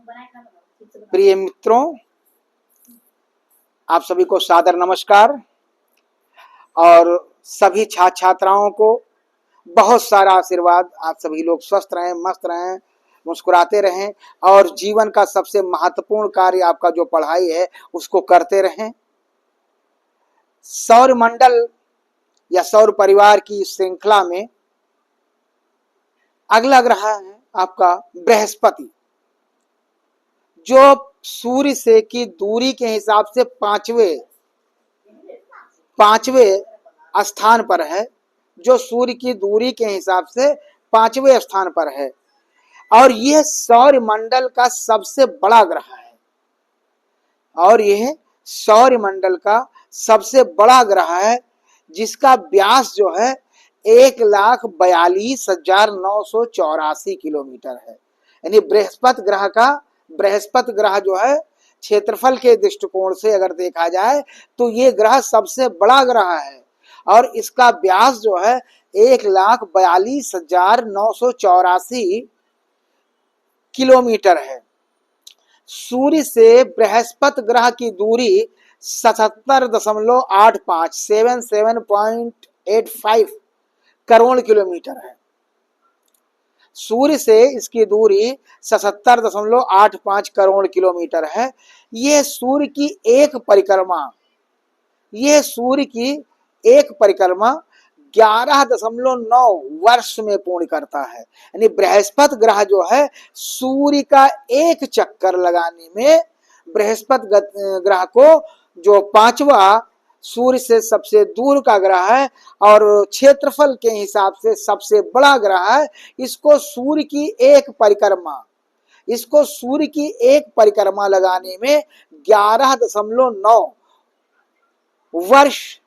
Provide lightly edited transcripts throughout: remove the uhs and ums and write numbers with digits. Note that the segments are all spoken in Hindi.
प्रिय मित्रों, आप सभी को सादर नमस्कार और सभी छात्र छात्राओं को बहुत सारा आशीर्वाद। आप सभी लोग स्वस्थ रहें, मस्त रहें, मुस्कुराते रहें और जीवन का सबसे महत्वपूर्ण कार्य आपका जो पढ़ाई है उसको करते रहें। सौर मंडल या सौर परिवार की श्रृंखला में अगला ग्रह है आपका बृहस्पति, जो सूर्य से की दूरी के हिसाब से पांचवें स्थान पर है, जो सूर्य की दूरी के हिसाब से पांचवें स्थान पर है और यह सौर मंडल का सबसे बड़ा ग्रह है। और यह सौर मंडल का सबसे बड़ा ग्रह है जिसका व्यास जो है 1,42,984 किलोमीटर है। यानी बृहस्पति ग्रह जो है क्षेत्रफल के दृष्टिकोण से अगर देखा जाए तो ये ग्रह सबसे बड़ा ग्रह है और इसका व्यास जो है 1,42,984 किलोमीटर है। सूर्य से बृहस्पति ग्रह की दूरी 77.85 करोड़ किलोमीटर है। सूर्य से इसकी दूरी 77.85 करोड़ किलोमीटर है। यह सूर्य की एक परिक्रमा 11.9 वर्ष में पूर्ण करता है। यानी बृहस्पति ग्रह जो है सूर्य का एक चक्कर लगाने में, बृहस्पति ग्रह को जो पांचवा सूर्य से सबसे दूर का ग्रह है और क्षेत्रफल के हिसाब से सबसे बड़ा ग्रह है, इसको सूर्य की एक परिक्रमा लगाने में 11.9 वर्ष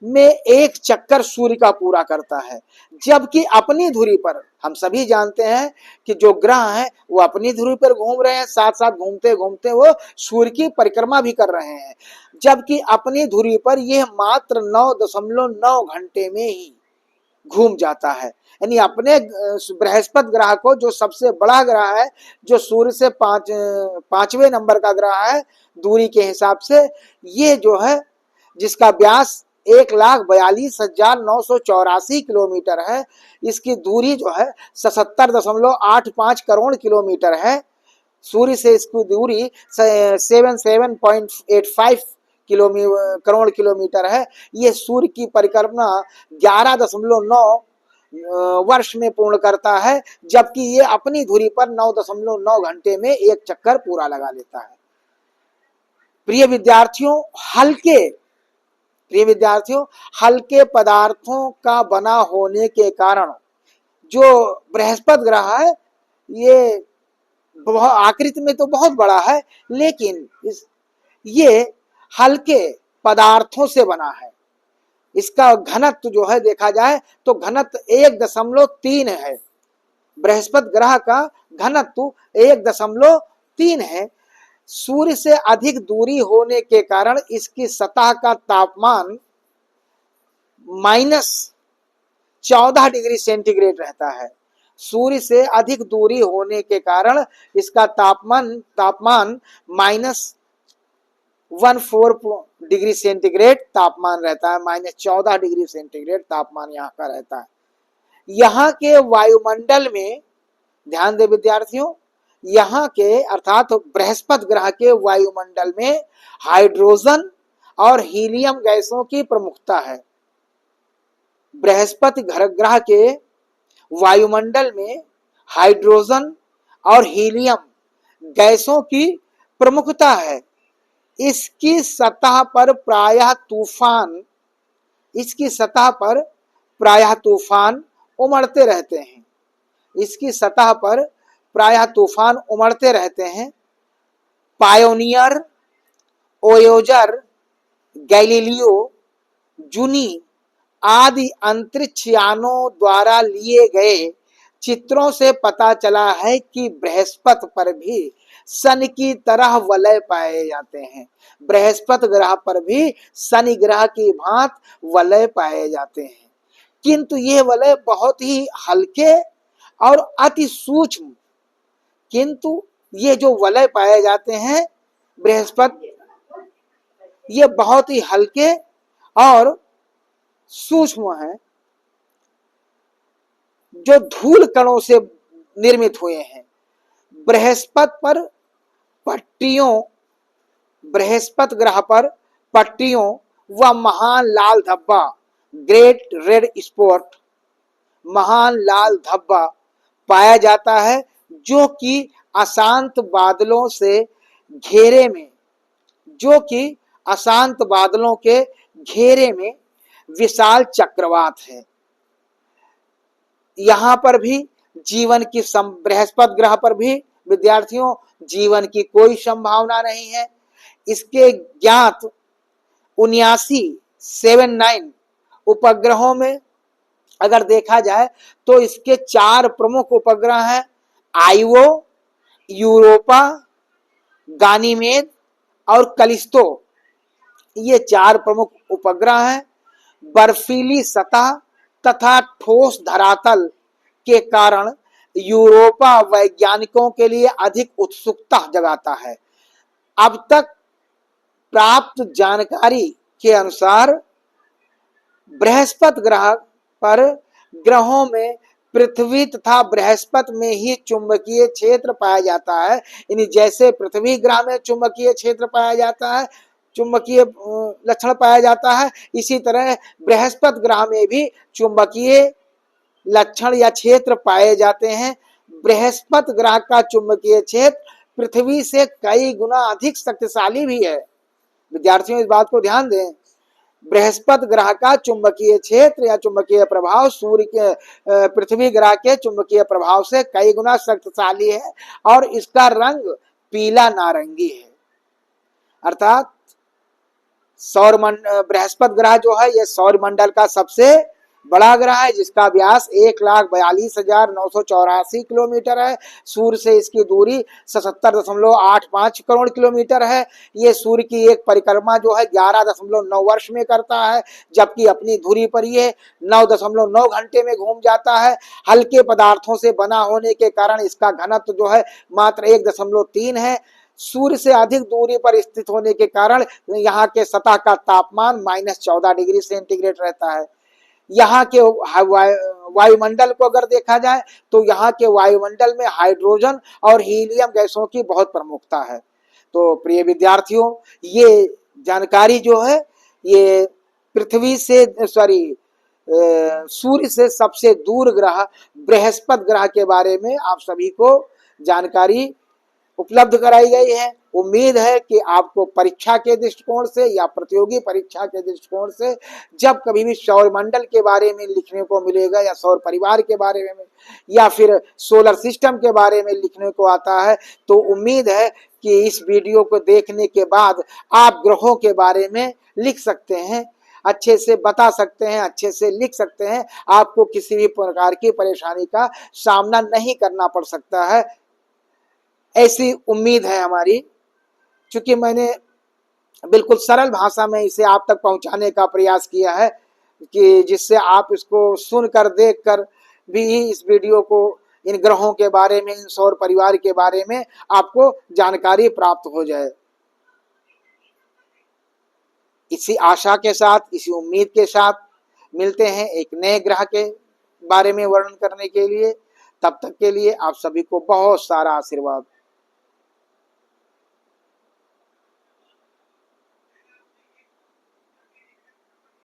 में एक चक्कर सूर्य का पूरा करता है। जबकि अपनी धुरी पर हम सभी जानते हैं कि जो ग्रह हैं वो अपनी धुरी पर घूम रहे हैं, साथ साथ घूमते घूमते वो सूर्य की परिक्रमा भी कर रहे हैं। जबकि अपनी धुरी पर यह मात्र 9.9 घंटे में ही घूम जाता है। यानी अपने बृहस्पति ग्रह को, जो सबसे बड़ा ग्रह है, जो सूर्य से पांचवें नंबर का ग्रह है दूरी के हिसाब से, ये जो है जिसका व्यास 1,42,984 किलोमीटर है, इसकी दूरी जो है 77.85 करोड़ किलोमीटर है। सूर्य से इसकी दूरी 77.85 करोड़ किलोमीटर है। ये सूर्य की परिक्रमा 11.9 वर्ष में पूर्ण करता है, जबकि ये अपनी धुरी पर 9.9 घंटे में एक चक्कर पूरा लगा लेता है। प्रिय विद्यार्थियों, हल्के पदार्थों का बना होने के कारण जो बृहस्पति ग्रह है ये आकृति में तो बहुत बड़ा है, लेकिन ये हल्के पदार्थों से बना है। इसका घनत्व जो है देखा जाए तो घनत्व 1.3 है। बृहस्पति ग्रह का घनत्व 1.3 है। सूर्य से अधिक दूरी होने के कारण इसकी सतह का तापमान -14 डिग्री सेंटीग्रेड रहता है। सूर्य से अधिक दूरी होने के कारण इसका तापमान -14 डिग्री सेंटीग्रेड तापमान रहता है। -14 डिग्री सेंटीग्रेड तापमान यहाँ का रहता है। यहाँ के वायुमंडल में, ध्यान दें विद्यार्थियों, यहाँ के अर्थात बृहस्पति ग्रह के वायुमंडल में हाइड्रोजन और हीलियम गैसों की प्रमुखता है। बृहस्पति ग्रह के वायुमंडल में हाइड्रोजन और हीलियम गैसों की प्रमुखता है। इसकी सतह पर प्रायः तूफान उमड़ते रहते हैं। पायोनियर, वोयेजर, गैलीलियो, जूनी आदि अंतरिक्ष यानों द्वारा लिए गए चित्रों से पता चला है कि बृहस्पति पर भी शनि की तरह वलय पाए जाते हैं। बृहस्पति ग्रह पर भी शनि ग्रह की भांति वलय पाए जाते हैं, किंतु ये वलय बहुत ही हल्के और अति सूक्ष्म, किंतु ये जो वलय पाए जाते हैं बृहस्पति, ये बहुत ही हल्के और सूक्ष्म हैं, जो धूल कणों से निर्मित हुए हैं। बृहस्पति पर पट्टियों बृहस्पति ग्रह पर पट्टियों व महान लाल धब्बा, ग्रेट रेड स्पॉट, महान लाल धब्बा पाया जाता है, जो कि अशांत बादलों से घेरे में जो कि अशांत बादलों के घेरे में विशाल चक्रवात है। यहां पर भी जीवन की बृहस्पति ग्रह पर भी विद्यार्थियों जीवन की कोई संभावना नहीं है। इसके ज्ञात 79 उपग्रहों में अगर देखा जाए तो इसके 4 प्रमुख उपग्रह हैं, आइवो, यूरोपा, गानीमेद और कलिस्तो। ये 4 प्रमुख उपग्रह हैं। बर्फीली सतह तथा ठोस धरातल के कारण यूरोपा वैज्ञानिकों के लिए अधिक उत्सुकता जगाता है। अब तक प्राप्त जानकारी के अनुसार बृहस्पति ग्रह पर ग्रहों में पृथ्वी तथा बृहस्पति में ही चुंबकीय क्षेत्र पाया जाता है। यानी जैसे पृथ्वी ग्रह में चुंबकीय क्षेत्र पाया जाता है, चुंबकीय लक्षण पाया जाता है, इसी तरह बृहस्पति ग्रह में भी चुंबकीय लक्षण या क्षेत्र पाए जाते हैं। बृहस्पति ग्रह का चुंबकीय क्षेत्र पृथ्वी से कई गुना अधिक शक्तिशाली भी है। विद्यार्थियों इस बात को ध्यान दें, बृहस्पति ग्रह का चुंबकीय क्षेत्र या चुंबकीय प्रभाव सूर्य के पृथ्वी ग्रह के चुंबकीय प्रभाव से कई गुना शक्तिशाली है और इसका रंग पीला नारंगी है। अर्थात बृहस्पति ग्रह जो है ये सौर मंडल का सबसे बड़ा ग्रह है, जिसका व्यास 1,42,984 किलोमीटर है। सूर्य से इसकी दूरी 77.85 करोड़ किलोमीटर है। ये सूर्य की एक परिक्रमा जो है 11.9 वर्ष में करता है, जबकि अपनी धुरी पर ये 9.9 घंटे में घूम जाता है। हल्के पदार्थों से बना होने के कारण इसका घनत्व जो है मात्र 1.3 है। सूर्य से अधिक दूरी पर स्थित होने के कारण यहाँ के सतह का तापमान -14 डिग्री सेंटीग्रेड रहता है। यहाँ के वायुमंडल को अगर देखा जाए तो यहाँ के वायुमंडल में हाइड्रोजन और हीलियम गैसों की बहुत प्रमुखता है। तो प्रिय विद्यार्थियों, ये जानकारी जो है ये पृथ्वी से सूर्य से सबसे दूर ग्रह बृहस्पति ग्रह के बारे में आप सभी को जानकारी उपलब्ध कराई गई है। उम्मीद है कि आपको परीक्षा के दृष्टिकोण से या प्रतियोगी परीक्षा के दृष्टिकोण से जब कभी भी सौरमंडल के बारे में लिखने को मिलेगा या सौर परिवार के बारे में या फिर सोलर सिस्टम के बारे में लिखने को आता है, तो उम्मीद है कि इस वीडियो को देखने के बाद आप ग्रहों के बारे में लिख सकते हैं, अच्छे से बता सकते हैं, अच्छे से लिख सकते हैं। आपको किसी भी प्रकार की परेशानी का सामना नहीं करना पड़ सकता है, ऐसी उम्मीद है हमारी। चूंकि मैंने बिल्कुल सरल भाषा में इसे आप तक पहुंचाने का प्रयास किया है कि जिससे आप इसको सुनकर देखकर भी इस वीडियो को इन ग्रहों के बारे में, इन सौर परिवार के बारे में आपको जानकारी प्राप्त हो जाए। इसी आशा के साथ, इसी उम्मीद के साथ मिलते हैं एक नए ग्रह के बारे में वर्णन करने के लिए। तब तक के लिए आप सभी को बहुत सारा आशीर्वाद।